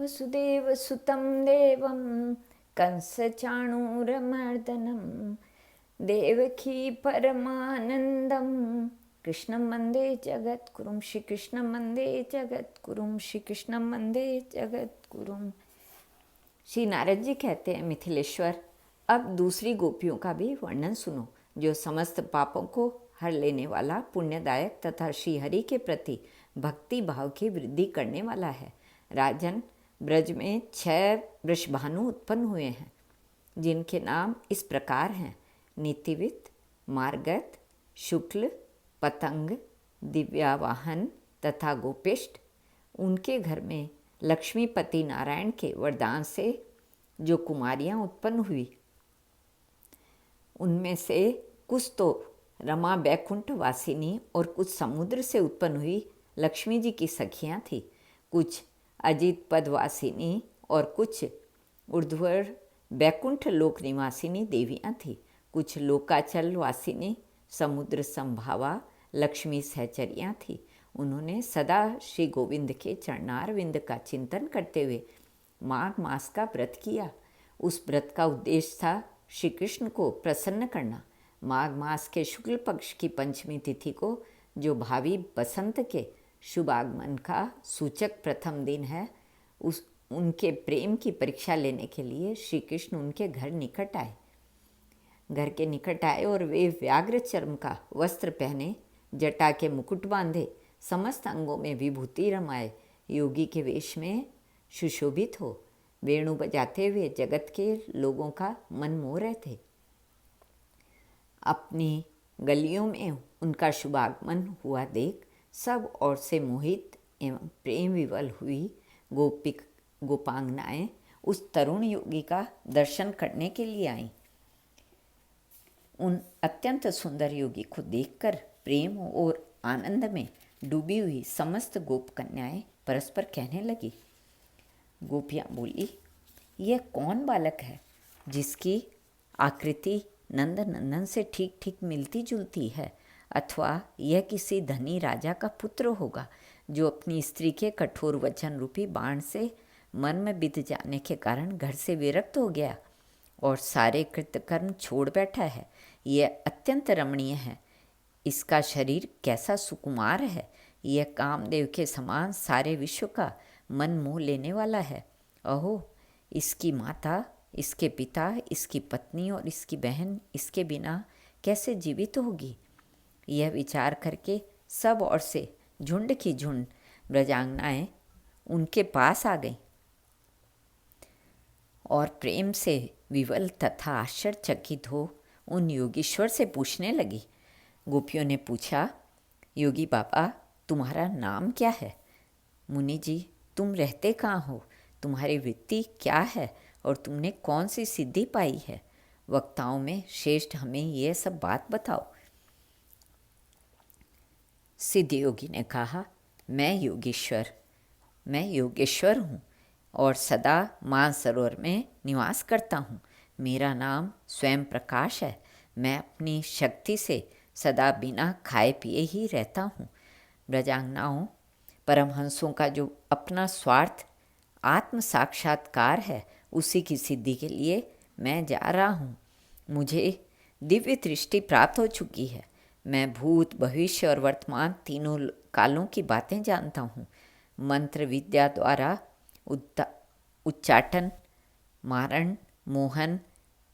वसुदेवसुतं देवं कंसचाणूरमर्दनं देवकी परमानंदं कृष्णं वंदे जगद्गुरुं। श्री कृष्णं वंदे जगद्गुरुं। श्री कृष्णं वंदे जगद्गुरुं। श्री नारद जी कहते हैं, मिथिलेश्वर, अब दूसरी गोपियों का भी वर्णन सुनो, जो समस्त पापों को हर लेने वाला, पुण्यदायक तथा श्रीहरि के प्रति भक्ति भाव की वृद्धि करने वाला है। राजन, ब्रज में 6 वृषभानु उत्पन्न हुए हैं, जिनके नाम इस प्रकार हैं: नीतिवित, मार्गत, शुक्ल, पतंग, दिव्यावाहन तथा गोपिष्ट। उनके घर में लक्ष्मीपति नारायण के वरदान से जो कुमारियाँ उत्पन्न हुई, उनमें से कुछ तो रमा बैकुंठ वासिनी और कुछ समुद्र से उत्पन्न हुई लक्ष्मी जी की सखियाँ थीं, कुछ अजित पदवासिनी और कुछ ऊर्ध्वर बैकुंठ लोक निवासिनी देवियाँ थीं, कुछ लोकाचल वासिनी समुद्र संभावा लक्ष्मी सहचरियाँ थीं। उन्होंने सदा श्री गोविंद के चरणारविंद का चिंतन करते हुए माघ मास का व्रत किया। उस व्रत का उद्देश्य था श्री कृष्ण को प्रसन्न करना। माघ मास के शुक्ल पक्ष की पंचमी तिथि को, जो भावी बसंत के शुभ आगमन का सूचक प्रथम दिन है, उनके प्रेम की परीक्षा लेने के लिए श्री कृष्ण उनके घर निकट आए। घर के निकट आए और वे व्याघ्र चर्म का वस्त्र पहने, जटा के मुकुट बांधे, समस्त अंगों में विभूति रमाए, योगी के वेश में सुशोभित हो, वेणु बजाते हुए जगत के लोगों का मन मोह रहे थे। अपनी गलियों में उनका शुभागमन हुआ देख सब ओर से मोहित एवं प्रेम विवल हुई गोपांगनाएं उस तरुण योगी का दर्शन करने के लिए आईं। उन अत्यंत सुंदर योगी को देखकर प्रेम और आनंद में डूबी हुई समस्त गोप कन्याएं परस्पर कहने लगी। गोपियाँ बोली, यह कौन बालक है जिसकी आकृति नंद नंदन से ठीक ठीक मिलती जुलती है, अथवा यह किसी धनी राजा का पुत्र होगा, जो अपनी स्त्री के कठोर वचन रूपी बाण से मन में बिध जाने के कारण घर से विरक्त हो गया और सारे कृतकर्म छोड़ बैठा है। यह अत्यंत रमणीय है। इसका शरीर कैसा सुकुमार है। यह कामदेव के समान सारे विश्व का मन मोह लेने वाला है। अहो, इसकी माता, इसके पिता, इसकी पत्नी और इसकी बहन इसके बिना कैसे जीवित होगी। यह विचार करके सब ओर से झुंड की झुंड ब्रजांगनाएं उनके पास आ गईं और प्रेम से विवल तथा आश्चर्यचकित हो उन योगीश्वर से पूछने लगी। गोपियों ने पूछा, योगी बाबा, तुम्हारा नाम क्या है? मुनि जी, तुम रहते कहाँ हो? तुम्हारी वृत्ति क्या है और तुमने कौन सी सिद्धि पाई है? वक्ताओं में श्रेष्ठ हमें यह सब बात बताओ। सिद्ध योगी ने कहा, मैं योगेश्वर हूँ और सदा मानसरोवर में निवास करता हूँ। मेरा नाम स्वयं प्रकाश है। मैं अपनी शक्ति से सदा बिना खाए पिए ही रहता हूँ। ब्रजांगनाओं, परमहंसों का जो अपना स्वार्थ आत्म साक्षात्कार है, उसी की सिद्धि के लिए मैं जा रहा हूँ। मुझे दिव्य दृष्टि प्राप्त हो चुकी है। मैं भूत, भविष्य और वर्तमान तीनों कालों की बातें जानता हूँ। मंत्र विद्या द्वारा उच्चाटन, मारण, मोहन,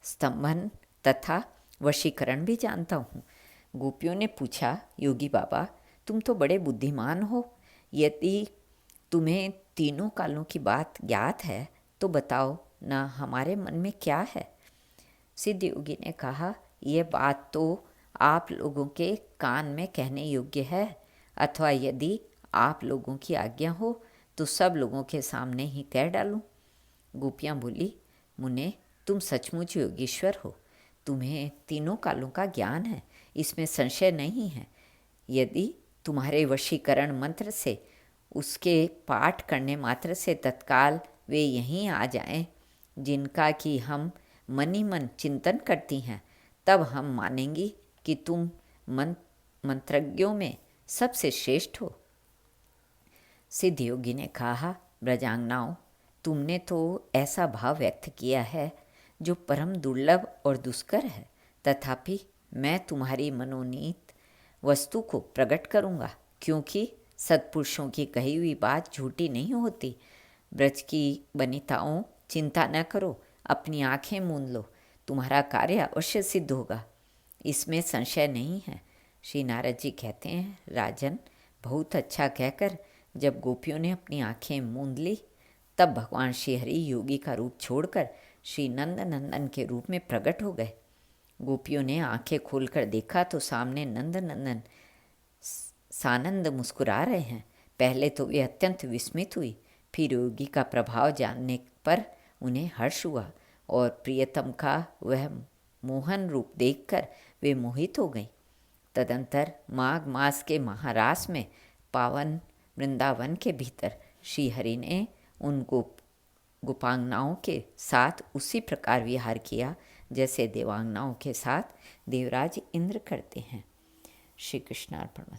स्तंभन तथा वशीकरण भी जानता हूँ। गोपियों ने पूछा, योगी बाबा, तुम तो बड़े बुद्धिमान हो। यदि तुम्हें तीनों कालों की बात ज्ञात है तो बताओ ना, हमारे मन में क्या है? सिद्ध योगी ने कहा, यह बात तो आप लोगों के कान में कहने योग्य है, अथवा यदि आप लोगों की आज्ञा हो तो सब लोगों के सामने ही कह डालूं। गोपियाँ बोली, मुने, तुम सचमुच योगीश्वर हो। तुम्हें तीनों कालों का ज्ञान है, इसमें संशय नहीं है। यदि तुम्हारे वशीकरण मंत्र से, उसके पाठ करने मात्र से तत्काल वे यहीं आ जाएं, जिनका कि हम मन ही मन चिंतन करती हैं, तब हम मानेंगी कि तुम मंत्रज्ञों में सबसे श्रेष्ठ हो। सिद्ध योगी ने कहा, ब्रजांगनाओं, तुमने तो ऐसा भाव व्यक्त किया है जो परम दुर्लभ और दुष्कर है, तथापि मैं तुम्हारी मनोनीत वस्तु को प्रकट करूँगा, क्योंकि सत्पुरुषों की कही हुई बात झूठी नहीं होती। ब्रज की वनिताओं, चिंता न करो, अपनी आंखें मूंद लो, तुम्हारा कार्य अवश्य सिद्ध होगा, इसमें संशय नहीं है। श्री नारद जी कहते हैं, राजन, बहुत अच्छा कहकर जब गोपियों ने अपनी आंखें मूंद ली, तब भगवान श्री हरि योगी का रूप छोड़कर श्री नंद नंदन के रूप में प्रकट हो गए। गोपियों ने आंखें खोलकर देखा तो सामने नंद नंदन सानंद मुस्कुरा रहे हैं। पहले तो वे अत्यंत विस्मित हुई, फिर योगी का प्रभाव जानने पर उन्हें हर्ष हुआ और प्रियतम का वह मोहन रूप देखकर वे मोहित हो गईं। तदंतर माघ मास के महारास में पावन वृंदावन के भीतर श्री हरि ने उन गोपांगनाओं के साथ उसी प्रकार विहार किया जैसे देवांगनाओं के साथ देवराज इंद्र करते हैं। श्री कृष्णार्पण।